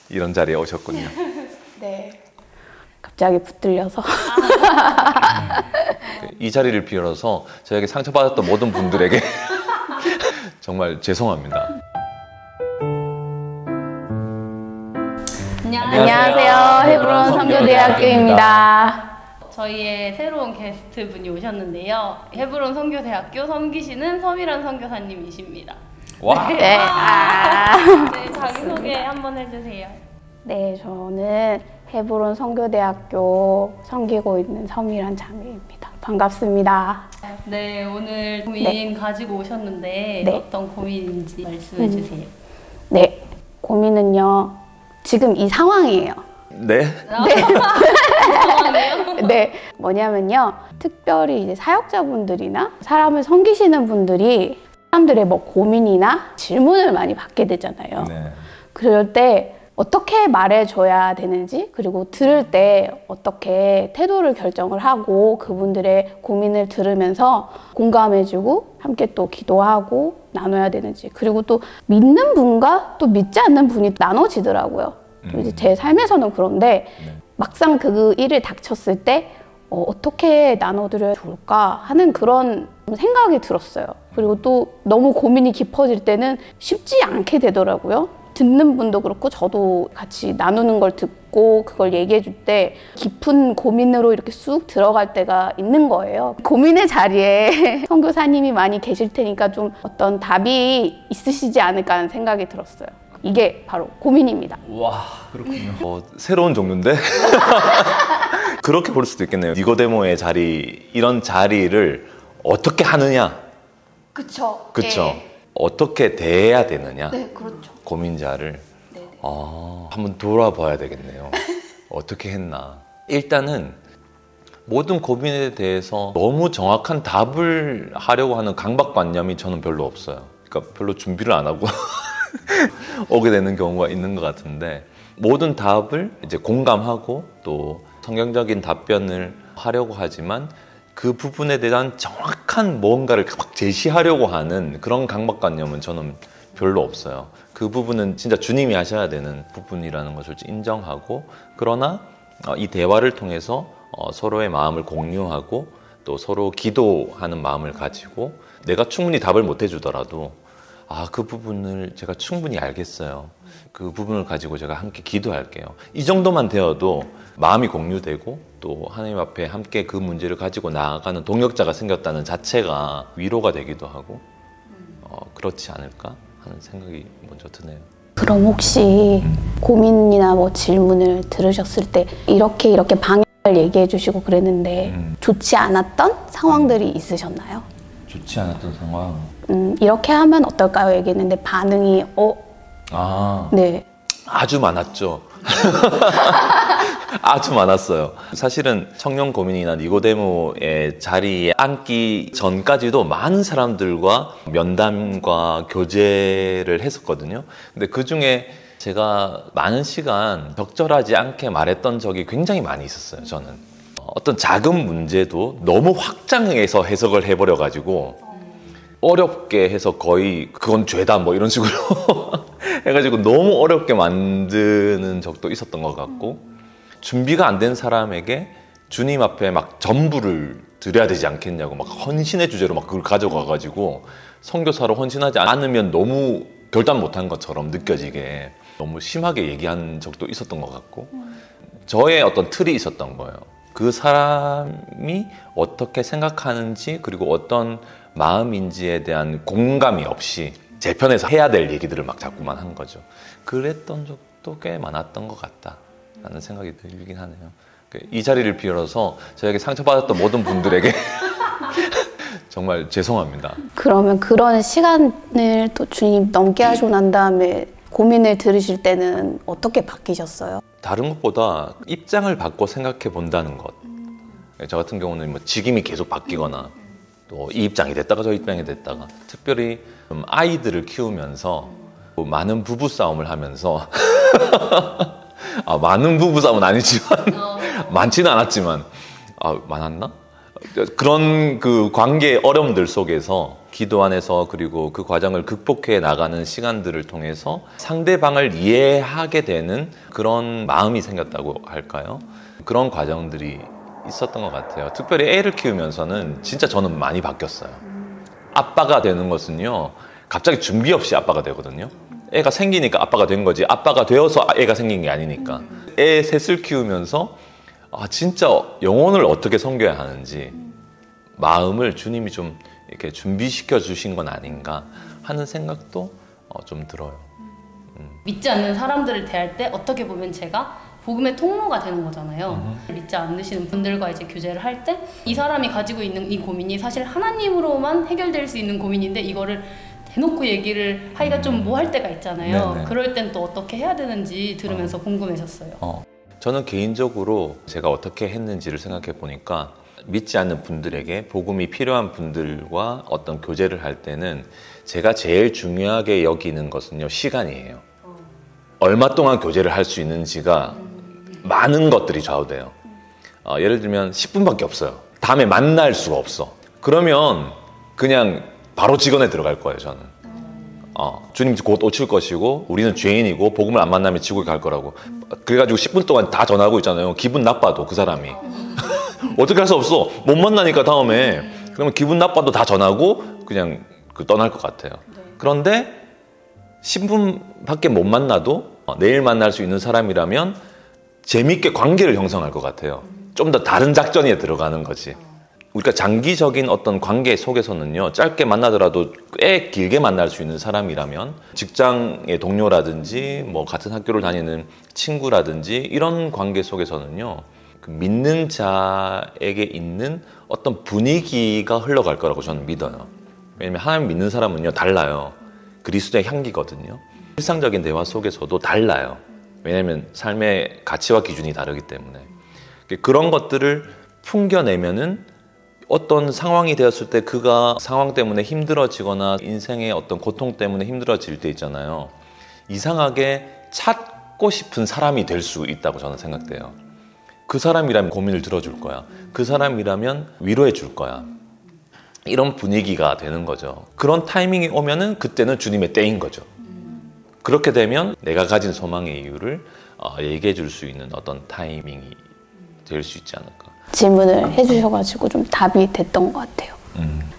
이런 자리에 오셨군요. 네. 갑자기 붙들려서. 이 자리를 빌어서 저에게 상처받았던 모든 분들에게 정말 죄송합니다. 안녕하세요. 헤브론 선교대학교입니다. 저희의 새로운 게스트 분이 오셨는데요. 헤브론 선교대학교 섬기시는 서미란 선교사님이십니다. 와. 네. 네, 자기소개 한번 해주세요. 네, 저는 헤브론 선교대학교 섬기고 있는 서미란 자매입니다. 반갑습니다. 네, 오늘 고민 가지고 오셨는데 네. 어떤 고민인지 말씀해 주세요. 네, 고민은요. 지금 이 상황이에요. 네? 네, 뭐냐면요. 특별히 이제 사역자분들이나 사람을 섬기시는 분들이 사람들의 뭐 고민이나 질문을 많이 받게 되잖아요. 네. 그럴 때 어떻게 말해줘야 되는지, 그리고 들을 때 어떻게 태도를 결정을 하고 그분들의 고민을 들으면서 공감해주고 함께 또 기도하고 나눠야 되는지, 그리고 또 믿는 분과 또 믿지 않는 분이 나눠지더라고요. 이제 제 삶에서는 그런데 막상 그 일을 닥쳤을 때 어떻게 나눠드려야 좋을까 하는 그런 생각이 들었어요. 그리고 또 너무 고민이 깊어질 때는 쉽지 않게 되더라고요. 듣는 분도 그렇고 저도 같이 나누는 걸 듣고 그걸 얘기해 줄 때 깊은 고민으로 이렇게 쑥 들어갈 때가 있는 거예요. 고민의 자리에 선교사님이 많이 계실 테니까 좀 어떤 답이 있으시지 않을까 하는 생각이 들었어요. 이게 바로 고민입니다. 와, 그렇군요. 새로운 종류인데? 그렇게 볼 수도 있겠네요. 니고데모의 자리, 이런 자리를 어떻게 하느냐? 그쵸. 그쵸. 네. 어떻게 대해야 되느냐? 네, 그렇죠. 고민자를. 네. 한번 돌아봐야 되겠네요. 어떻게 했나. 일단은 모든 고민에 대해서 너무 정확한 답을 하려고 하는 강박관념이 저는 별로 없어요. 그러니까 별로 준비를 안 하고 오게 되는 경우가 있는 것 같은데, 모든 답을 이제 공감하고 또 성경적인 답변을 하려고 하지만 그 부분에 대한 정확한 뭔가를 막 제시하려고 하는 그런 강박관념은 저는 별로 없어요. 그 부분은 진짜 주님이 하셔야 되는 부분이라는 것을 인정하고, 그러나 이 대화를 통해서 서로의 마음을 공유하고 또 서로 기도하는 마음을 가지고, 내가 충분히 답을 못 해주더라도 그 부분을 제가 충분히 알겠어요. 그 부분을 가지고 제가 함께 기도할게요. 이 정도만 되어도 마음이 공유되고 또 하나님 앞에 함께 그 문제를 가지고 나아가는 동역자가 생겼다는 자체가 위로가 되기도 하고 그렇지 않을까 하는 생각이 먼저 드네요. 그럼 혹시 고민이나 뭐 질문을 들으셨을 때 이렇게 방향을 얘기해 주시고 그랬는데 좋지 않았던 상황들이 있으셨나요? 좋지 않았던 상황? 이렇게 하면 어떨까요? 얘기했는데 반응이 네. 아주 많았죠. 아주 많았어요. 사실은 청년 고민이나 니고데모의 자리에 앉기 전까지도 많은 사람들과 면담과 교제를 했었거든요. 근데 그 중에 제가 많은 시간 적절하지 않게 말했던 적이 굉장히 많이 있었어요, 저는. 어떤 작은 문제도 너무 확장해서 해석을 해버려가지고 어렵게 해서 거의 그건 죄다 뭐 이런 식으로 해가지고 너무 어렵게 만드는 적도 있었던 것 같고, 준비가 안 된 사람에게 주님 앞에 막 전부를 드려야 되지 않겠냐고 막 헌신의 주제로 막 그걸 가져가가지고 선교사로 헌신하지 않으면 너무 결단 못한 것처럼 느껴지게 너무 심하게 얘기한 적도 있었던 것 같고, 저의 어떤 틀이 있었던 거예요. 그 사람이 어떻게 생각하는지 그리고 어떤 마음인지에 대한 공감이 없이 제 편에서 해야 될 얘기들을 막 자꾸만 한 거죠. 그랬던 적도 꽤 많았던 것 같다라는 생각이 들긴 하네요. 이 자리를 빌어서 저에게 상처받았던 모든 분들에게 정말 죄송합니다. 그러면 그런 시간을 또 주님 넘게 하시고 난 다음에 고민을 들으실 때는 어떻게 바뀌셨어요? 다른 것보다 입장을 바꿔 생각해 본다는 것. 저 같은 경우는 뭐 직임이 계속 바뀌거나 또 이 입장이 됐다가 저 입장이 됐다가, 특별히 좀 아이들을 키우면서 많은 부부싸움을 하면서 많은 부부싸움은 아니지만 많지는 않았지만 많았나? 그런 그 관계의 어려움들 속에서 기도 안에서 그리고 그 과정을 극복해 나가는 시간들을 통해서 상대방을 이해하게 되는 그런 마음이 생겼다고 할까요? 그런 과정들이 있었던 것 같아요. 특별히 애를 키우면서는 진짜 저는 많이 바뀌었어요. 아빠가 되는 것은요, 갑자기 준비 없이 아빠가 되거든요. 애가 생기니까 아빠가 된 거지, 아빠가 되어서 애가 생긴 게 아니니까. 애 셋을 키우면서 진짜 영혼을 어떻게 섬겨야 하는지 마음을 주님이 좀 이렇게 준비시켜 주신 건 아닌가 하는 생각도 좀 들어요. 믿지 않는 사람들을 대할 때 어떻게 보면 제가 복음의 통로가 되는 거잖아요. 믿지 않으시는 분들과 이제 교제를 할 때 이 사람이 가지고 있는 이 고민이 사실 하나님으로만 해결될 수 있는 고민인데 이거를 대놓고 얘기를 하기가 좀 뭐 할 때가 있잖아요. 네네. 그럴 땐 또 어떻게 해야 되는지 들으면서 궁금해졌어요. 저는 개인적으로 제가 어떻게 했는지를 생각해 보니까 믿지 않는 분들에게 복음이 필요한 분들과 어떤 교제를 할 때는 제가 제일 중요하게 여기는 것은요, 시간이에요. 얼마 동안 교제를 할 수 있는지가 많은 것들이 좌우돼요. 예를 들면 10분밖에 없어요. 다음에 만날 수가 없어. 그러면 그냥 바로 직원에 들어갈 거예요, 저는. 주님 곧 오실 것이고 우리는 죄인이고 복음을 안 만나면 지옥에 갈 거라고. 그래가지고 10분 동안 다 전화하고 있잖아요. 기분 나빠도 그 사람이. 어떻게 할 수 없어. 못 만나니까 다음에. 그러면 기분 나빠도 다 전하고 그냥 떠날 것 같아요. 그런데 10분밖에 못 만나도 내일 만날 수 있는 사람이라면 재밌게 관계를 형성할 것 같아요. 좀 더 다른 작전에 들어가는 거지. 우리가 장기적인 어떤 관계 속에서는요, 짧게 만나더라도 꽤 길게 만날 수 있는 사람이라면 직장의 동료라든지 뭐 같은 학교를 다니는 친구라든지 이런 관계 속에서는요, 그 믿는 자에게 있는 어떤 분위기가 흘러갈 거라고 저는 믿어요. 왜냐면 하나님 믿는 사람은요, 달라요. 그리스도의 향기거든요. 일상적인 대화 속에서도 달라요. 왜냐면 삶의 가치와 기준이 다르기 때문에. 그런 것들을 풍겨내면은 어떤 상황이 되었을 때 그가 상황 때문에 힘들어지거나 인생의 어떤 고통 때문에 힘들어질 때 있잖아요. 이상하게 찾고 싶은 사람이 될 수 있다고 저는 생각돼요. 그 사람이라면 고민을 들어줄 거야. 그 사람이라면 위로해 줄 거야. 이런 분위기가 되는 거죠. 그런 타이밍이 오면은 그때는 주님의 때인 거죠. 그렇게 되면 내가 가진 소망의 이유를 얘기해 줄 수 있는 어떤 타이밍이 될 수 있지 않을까. 질문을 해주셔가지고 좀 답이 됐던 것 같아요.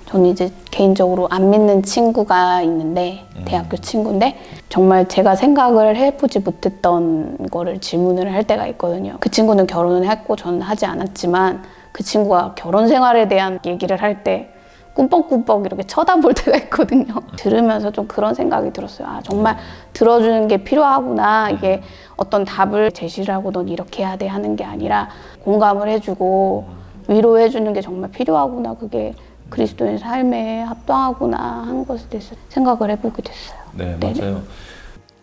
저는 이제 개인적으로 안 믿는 친구가 있는데 대학교 친구인데 정말 제가 생각을 해보지 못했던 거를 질문을 할 때가 있거든요. 그 친구는 결혼을 했고 저는 하지 않았지만 그 친구가 결혼 생활에 대한 얘기를 할 때 꿈뻑꿈뻑 이렇게 쳐다볼 때가 있거든요. 들으면서 좀 그런 생각이 들었어요. 정말 들어주는 게 필요하구나. 이게 어떤 답을 제시를 하고 넌 이렇게 해야 돼 하는 게 아니라 공감을 해주고 위로해주는 게 정말 필요하구나. 그게 그리스도인 삶에 합당하구나 하는 것에 대해서 생각을 해보게 됐어요. 네, 맞아요.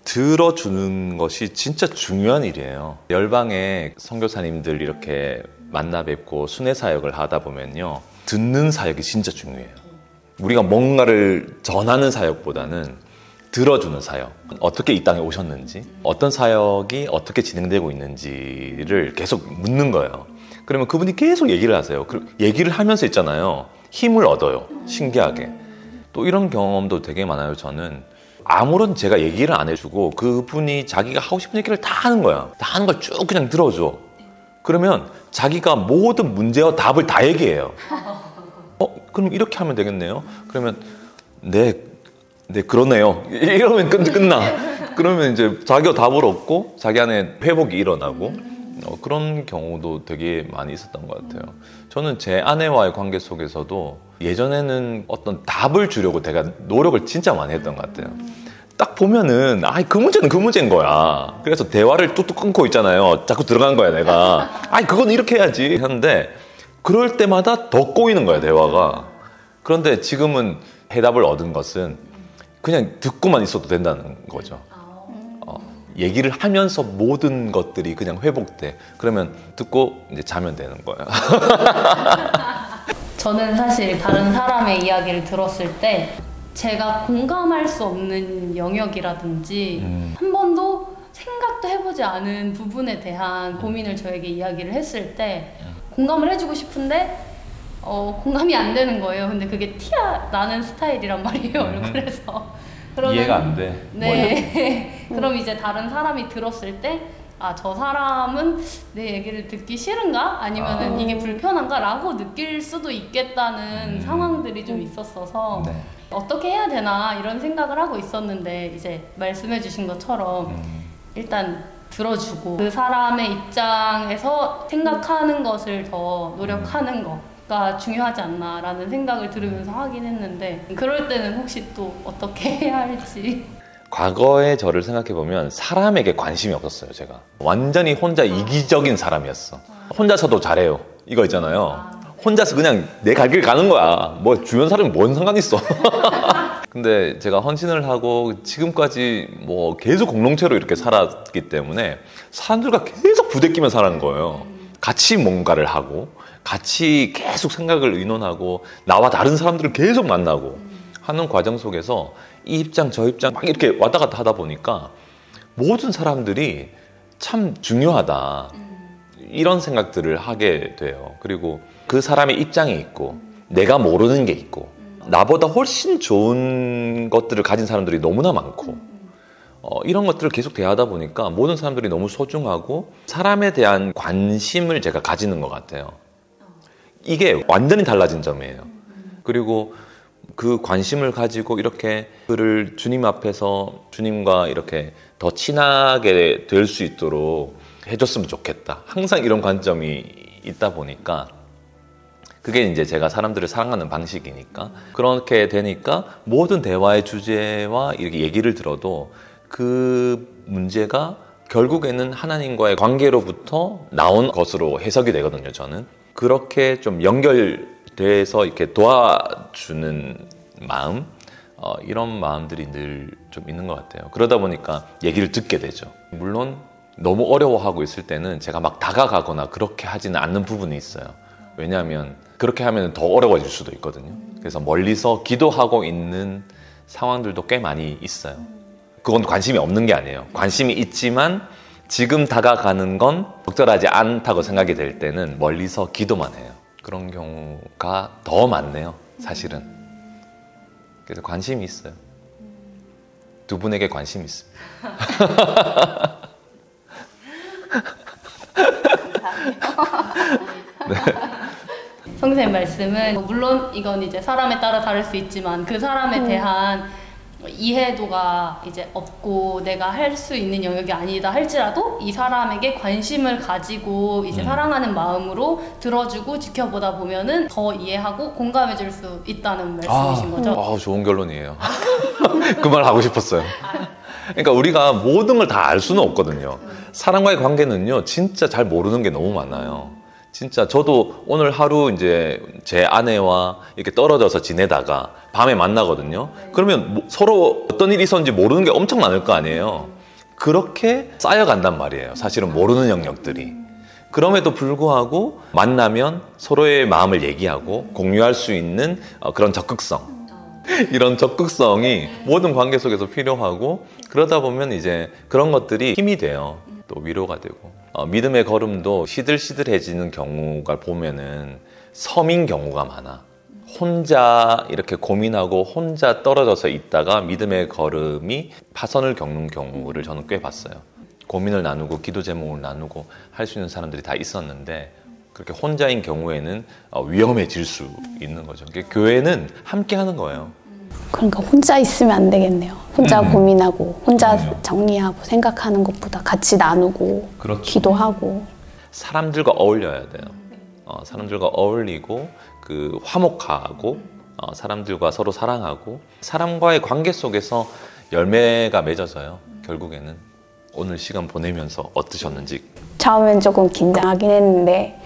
들어주는 것이 진짜 중요한 일이에요. 열방의 선교사님들 이렇게 만나 뵙고 순회 사역을 하다 보면요, 듣는 사역이 진짜 중요해요. 우리가 뭔가를 전하는 사역보다는 들어주는 사역, 어떻게 이 땅에 오셨는지, 어떤 사역이 어떻게 진행되고 있는지를 계속 묻는 거예요. 그러면 그분이 계속 얘기를 하세요. 얘기를 하면서 있잖아요, 힘을 얻어요. 신기하게. 또 이런 경험도 되게 많아요. 저는 아무런 제가 얘기를 안 해주고 그분이 자기가 하고 싶은 얘기를 다 하는 거야. 다 하는 걸 쭉 그냥 들어줘. 그러면 자기가 모든 문제와 답을 다 얘기해요. 그럼 이렇게 하면 되겠네요. 그러면 네 그러네요. 이러면 끝나. 그러면 이제 자기가 답을 얻고 자기 안에 회복이 일어나고 그런 경우도 되게 많이 있었던 것 같아요. 저는 제 아내와의 관계 속에서도 예전에는 어떤 답을 주려고 제가 노력을 진짜 많이 했던 것 같아요. 딱 보면은 그 문제는 그 문제인 거야. 그래서 대화를 뚝뚝 끊고 있잖아요. 자꾸 들어간 거야 내가. 그건 이렇게 해야지 하는데 그럴 때마다 더 꼬이는 거야 대화가. 그런데 지금은 해답을 얻은 것은 그냥 듣고만 있어도 된다는 거죠. 얘기를 하면서 모든 것들이 그냥 회복돼. 그러면 듣고 이제 자면 되는 거야. 저는 사실 다른 사람의 이야기를 들었을 때 제가 공감할 수 없는 영역이라든지 한 번도 생각도 해보지 않은 부분에 대한 고민을 저에게 이야기를 했을 때 공감을 해주고 싶은데 공감이 안 되는 거예요. 근데 그게 티가 나는 스타일이란 말이에요, 얼굴에서. 그러면, 이해가 안 돼. 네. 그럼 이제 다른 사람이 들었을 때, 아, 저 사람은 내 얘기를 듣기 싫은가? 아니면은 이게 불편한가? 라고 느낄 수도 있겠다는 상황들이 좀 있었어서 네. 어떻게 해야 되나 이런 생각을 하고 있었는데, 이제 말씀해 주신 것처럼 일단 들어주고 그 사람의 입장에서 생각하는 것을 더 노력하는 거가 중요하지 않나라는 생각을 들으면서 하긴 했는데, 그럴 때는 혹시 또 어떻게 해야 할지. 과거의 저를 생각해보면 사람에게 관심이 없었어요. 제가 완전히 혼자 이기적인 사람이었어. 혼자서도 잘해요. 이거 있잖아요. 혼자서 그냥 내 갈 길 가는 거야. 뭐 주변 사람이 뭔 상관 있어. 근데 제가 헌신을 하고 지금까지 뭐 계속 공동체로 이렇게 살았기 때문에 사람들과 계속 부대끼며 살아는 거예요. 같이 뭔가를 하고 같이 계속 생각을 의논하고 나와 다른 사람들을 계속 만나고 하는 과정 속에서 이 입장 저 입장 막 이렇게 왔다 갔다 하다 보니까 모든 사람들이 참 중요하다 이런 생각들을 하게 돼요. 그리고 그 사람의 입장이 있고 내가 모르는 게 있고 나보다 훨씬 좋은 것들을 가진 사람들이 너무나 많고 이런 것들을 계속 대하다 보니까 모든 사람들이 너무 소중하고 사람에 대한 관심을 제가 가지는 것 같아요. 이게 완전히 달라진 점이에요. 그리고 그 관심을 가지고 이렇게 그를 주님 앞에서 주님과 이렇게 더 친하게 될 수 있도록 해줬으면 좋겠다. 항상 이런 관점이 있다 보니까 그게 이제 제가 사람들을 사랑하는 방식이니까 그렇게 되니까 모든 대화의 주제와 이렇게 얘기를 들어도 그 문제가 결국에는 하나님과의 관계로부터 나온 것으로 해석이 되거든요. 저는 그렇게 좀 연결돼서 이렇게 도와주는 마음 이런 마음들이 늘 좀 있는 것 같아요. 그러다 보니까 얘기를 듣게 되죠. 물론 너무 어려워하고 있을 때는 제가 막 다가가거나 그렇게 하지는 않는 부분이 있어요. 왜냐하면 그렇게 하면 더 어려워질 수도 있거든요. 그래서 멀리서 기도하고 있는 상황들도 꽤 많이 있어요. 그건 관심이 없는 게 아니에요. 관심이 있지만 지금 다가가는 건 적절하지 않다고 생각이 될 때는 멀리서 기도만 해요. 그런 경우가 더 많네요, 사실은. 그래서 관심이 있어요. 두 분에게 관심이 있습니다. 네. 선생님 말씀은 물론 이건 이제 사람에 따라 다를 수 있지만 그 사람에 대한 이해도가 이제 없고 내가 할 수 있는 영역이 아니다 할지라도 이 사람에게 관심을 가지고 이제 사랑하는 마음으로 들어주고 지켜보다 보면은 더 이해하고 공감해줄 수 있다는 말씀이신 거죠? 좋은 결론이에요. 그 말 하고 싶었어요. 그러니까 우리가 모든 걸 다 알 수는 없거든요. 사람과의 관계는요, 진짜 잘 모르는 게 너무 많아요. 진짜 저도 오늘 하루 이제 제 아내와 이렇게 떨어져서 지내다가 밤에 만나거든요. 그러면 서로 어떤 일이 있었는지 모르는 게 엄청 많을 거 아니에요. 그렇게 쌓여간단 말이에요. 사실은 모르는 영역들이. 그럼에도 불구하고 만나면 서로의 마음을 얘기하고 공유할 수 있는 그런 적극성. 이런 적극성이 모든 관계 속에서 필요하고 그러다 보면 이제 그런 것들이 힘이 돼요. 또 위로가 되고. 믿음의 걸음도 시들시들해지는 경우가 보면은 섬인 경우가 많아. 혼자 이렇게 고민하고 혼자 떨어져서 있다가 믿음의 걸음이 파선을 겪는 경우를 저는 꽤 봤어요. 고민을 나누고 기도 제목을 나누고 할 수 있는 사람들이 다 있었는데 그렇게 혼자인 경우에는 위험해질 수 있는 거죠. 교회는 함께 하는 거예요. 그러니까 혼자 있으면 안 되겠네요. 혼자 고민하고 혼자 정리하고 생각하는 것보다 같이 나누고 그렇죠. 기도하고 사람들과 어울려야 돼요. 사람들과 어울리고 그 화목하고 사람들과 서로 사랑하고 사람과의 관계 속에서 열매가 맺어져요. 결국에는 오늘 시간 보내면서 어떠셨는지. 처음엔 조금 긴장하긴 했는데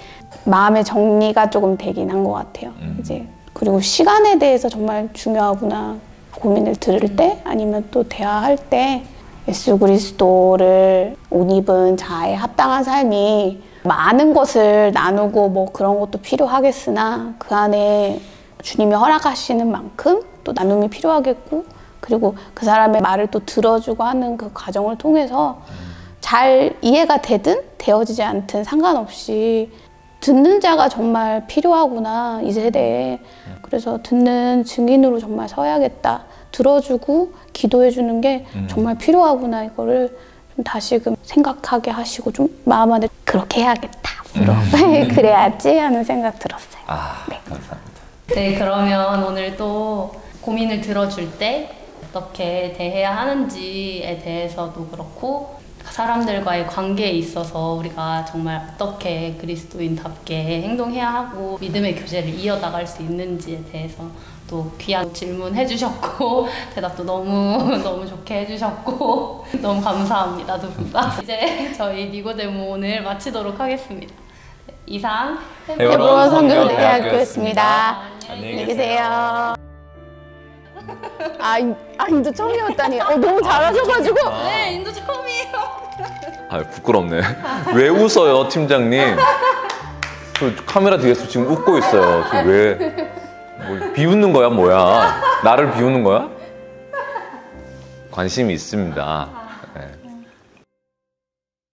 마음의 정리가 조금 되긴 한 것 같아요. 이제 그리고 시간에 대해서 정말 중요하구나 고민을 들을 때 아니면 또 대화할 때 예수 그리스도를 옷 입은 자에 합당한 삶이 많은 것을 나누고 뭐 그런 것도 필요하겠으나 그 안에 주님이 허락하시는 만큼 또 나눔이 필요하겠고 그리고 그 사람의 말을 또 들어주고 하는 그 과정을 통해서 잘 이해가 되든 되어지지 않든 상관없이 듣는 자가 정말 필요하구나, 이 세대에. 그래서 듣는 증인으로 정말 서야겠다. 들어주고 기도해주는 게 정말 필요하구나, 이거를 좀 다시금 생각하게 하시고 좀 마음 안에 그렇게 해야겠다, 앞으로. 그래야지 하는 생각 들었어요. 네. 감사합니다. 네, 그러면 오늘 또 고민을 들어줄 때 어떻게 대해야 하는지에 대해서도 그렇고 사람들과의 관계에 있어서 우리가 정말 어떻게 그리스도인답게 행동해야 하고 믿음의 교제를 이어나갈 수 있는지에 대해서 또 귀한 질문 해주셨고 대답도 너무 좋게 해주셨고 너무 감사합니다, 두 분 다. 이제 저희 니고데모 오늘 마치도록 하겠습니다. 이상 헤브론 성교대학교였습니다. 안녕히 계세요. 인도 처음이었다니. 너무 잘하셔가지고. 네, 인도 처음이에요. 부끄럽네. 왜 웃어요, 팀장님? 저 카메라 뒤에서 지금 웃고 있어요. 저 왜? 뭐 비웃는 거야, 뭐야? 나를 비웃는 거야? 관심이 있습니다.